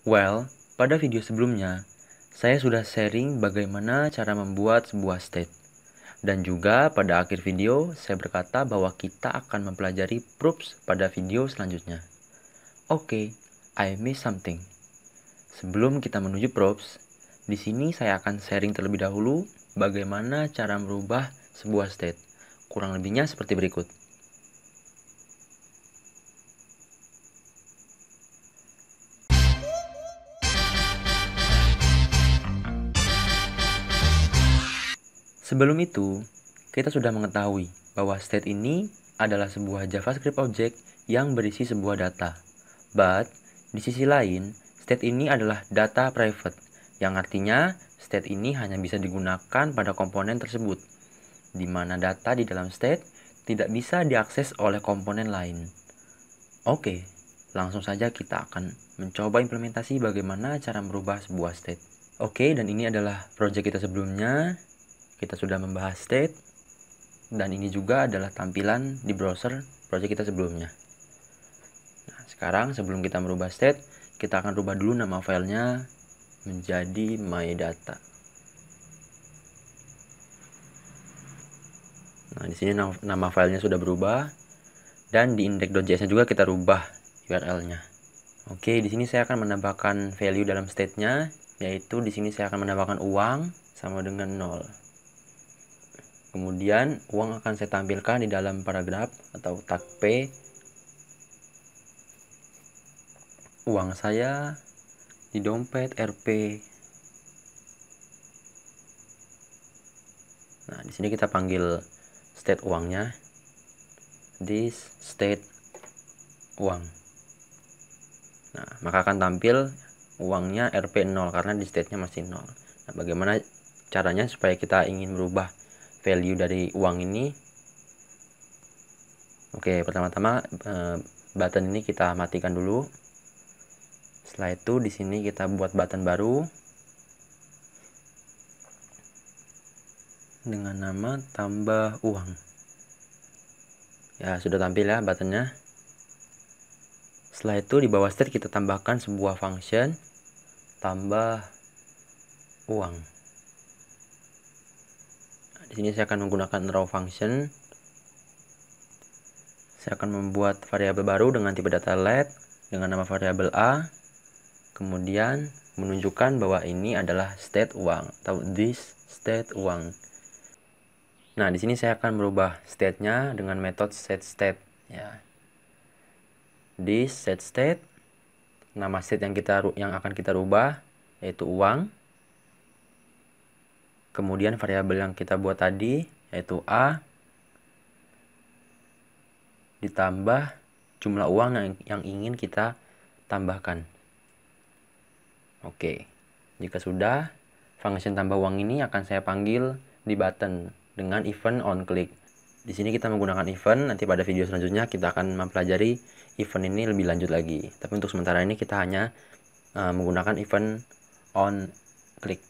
Well, pada video sebelumnya, saya sudah sharing bagaimana cara membuat sebuah state. Dan juga pada akhir video, saya berkata bahwa kita akan mempelajari proofs pada video selanjutnya. Oke, I missed something. Sebelum kita menuju proofs, di sini saya akan sharing terlebih dahulu bagaimana cara merubah sebuah state. Kurang lebihnya seperti berikut. Sebelum itu, kita sudah mengetahui bahwa state ini adalah sebuah JavaScript object yang berisi sebuah data. But, di sisi lain, state ini adalah data private, yang artinya state ini hanya bisa digunakan pada komponen tersebut, di mana data di dalam state tidak bisa diakses oleh komponen lain. Oke, langsung saja kita akan mencoba implementasi bagaimana cara merubah sebuah state. Oke, dan ini adalah project kita sebelumnya. Kita sudah membahas state, dan ini juga adalah tampilan di browser project kita sebelumnya. Nah, sekarang sebelum kita merubah state, kita akan rubah dulu nama filenya menjadi mydata. Nah, di sini nama filenya sudah berubah, dan di index.js-nya juga kita rubah URL-nya. Oke, di sini saya akan menambahkan value dalam state-nya, yaitu di sini saya akan menambahkan uang sama dengan 0. Kemudian uang akan saya tampilkan di dalam paragraf atau tag P. Uang saya di dompet RP. Nah, di sini kita panggil state uangnya. This state uang. Nah, maka akan tampil uangnya RP0 karena di state-nya masih 0. Nah, bagaimana caranya supaya kita ingin merubah value dari uang ini? Oke, pertama-tama button ini kita matikan dulu. Setelah itu di sini kita buat button baru dengan nama tambah uang. Ya, sudah tampil ya buttonnya. Setelah itu di bawah state kita tambahkan sebuah function tambah uang. Di sini saya akan menggunakan raw function. Saya akan membuat variabel baru dengan tipe data let dengan nama variabel a. Kemudian menunjukkan bahwa ini adalah state uang atau this state uang. Nah, di sini saya akan merubah state-nya dengan metode setState ya. This setState, nama state yang akan kita rubah yaitu uang. Kemudian variabel yang kita buat tadi yaitu A ditambah jumlah uang yang ingin kita tambahkan. Oke, jika sudah, function tambah uang ini akan saya panggil di button dengan event onClick. Di sini kita menggunakan event, nanti pada video selanjutnya kita akan mempelajari event ini lebih lanjut lagi. Tapi untuk sementara ini kita hanya menggunakan event onClick.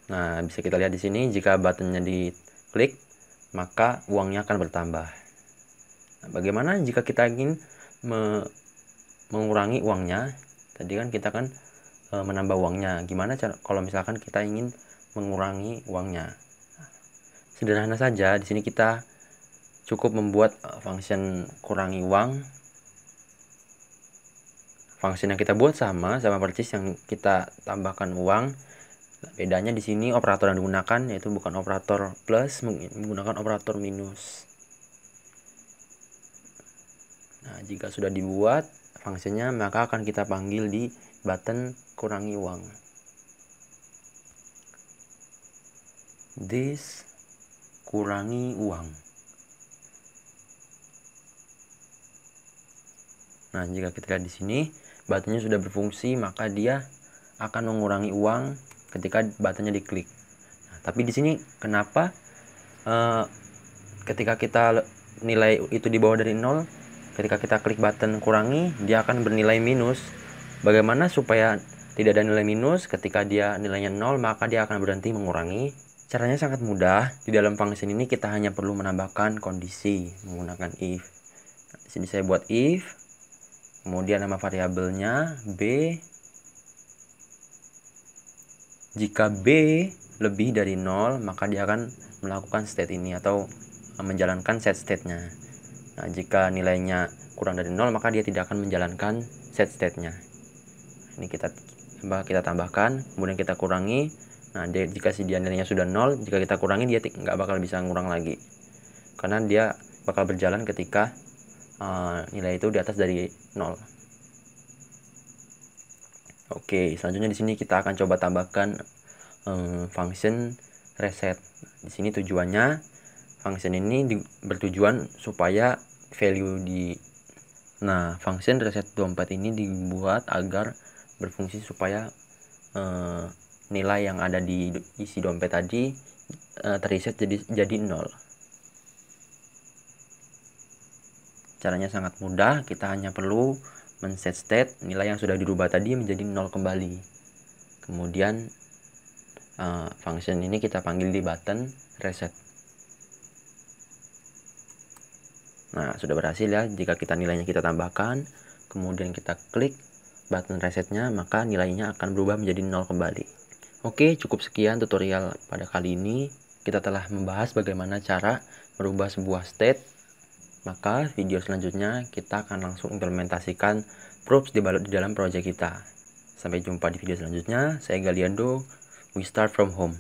Nah, bisa kita lihat di sini jika buttonnya diklik, maka uangnya akan bertambah. Nah, bagaimana jika kita ingin mengurangi uangnya? Tadi kan kita kan menambah uangnya. Gimana cara kalau misalkan kita ingin mengurangi uangnya? Sederhana saja. Di sini kita cukup membuat function kurangi uang. Function yang kita buat sama persis yang kita tambahkan uang. Bedanya di sini operator yang digunakan yaitu bukan operator plus, menggunakan operator minus. Nah, jika sudah dibuat fungsinya, maka akan kita panggil di button kurangi uang. This kurangi uang. Nah, jika kita lihat di sini, buttonnya sudah berfungsi, maka dia akan mengurangi uang ketika buttonnya diklik. Nah, tapi di sini kenapa ketika kita nilai itu di bawah dari 0, ketika kita klik button kurangi, dia akan bernilai minus. Bagaimana supaya tidak ada nilai minus? Ketika dia nilainya 0, maka dia akan berhenti mengurangi. Caranya sangat mudah. Di dalam function ini kita hanya perlu menambahkan kondisi menggunakan if. Nah, di sini saya buat if Kemudian nama variabelnya B. Jika B lebih dari 0, maka dia akan melakukan state ini atau menjalankan set state-nya. Nah, jika nilainya kurang dari 0, maka dia tidak akan menjalankan set state-nya. Ini kita tambahkan, kemudian kita kurangi. Nah, jika dia nilainya sudah 0, jika kita kurangi dia nggak bakal bisa ngurang lagi. Karena dia bakal berjalan ketika nilai itu di atas dari 0. Oke, selanjutnya di sini kita akan coba tambahkan function reset. Di sini tujuannya function ini bertujuan supaya value function reset dompet ini dibuat agar berfungsi supaya nilai yang ada di isi dompet tadi terreset jadi 0. Caranya sangat mudah, kita hanya perlu men-set state nilai yang sudah dirubah tadi menjadi 0 kembali. Kemudian function ini kita panggil di button reset. Nah, sudah berhasil ya. Jika nilainya kita tambahkan, kemudian kita klik button resetnya, maka nilainya akan berubah menjadi 0 kembali. Oke, cukup sekian tutorial pada kali ini. Kita telah membahas bagaimana cara merubah sebuah state. Maka video selanjutnya kita akan langsung implementasikan proofs di dalam project kita. Sampai jumpa di video selanjutnya. Saya Galiando. We start from home.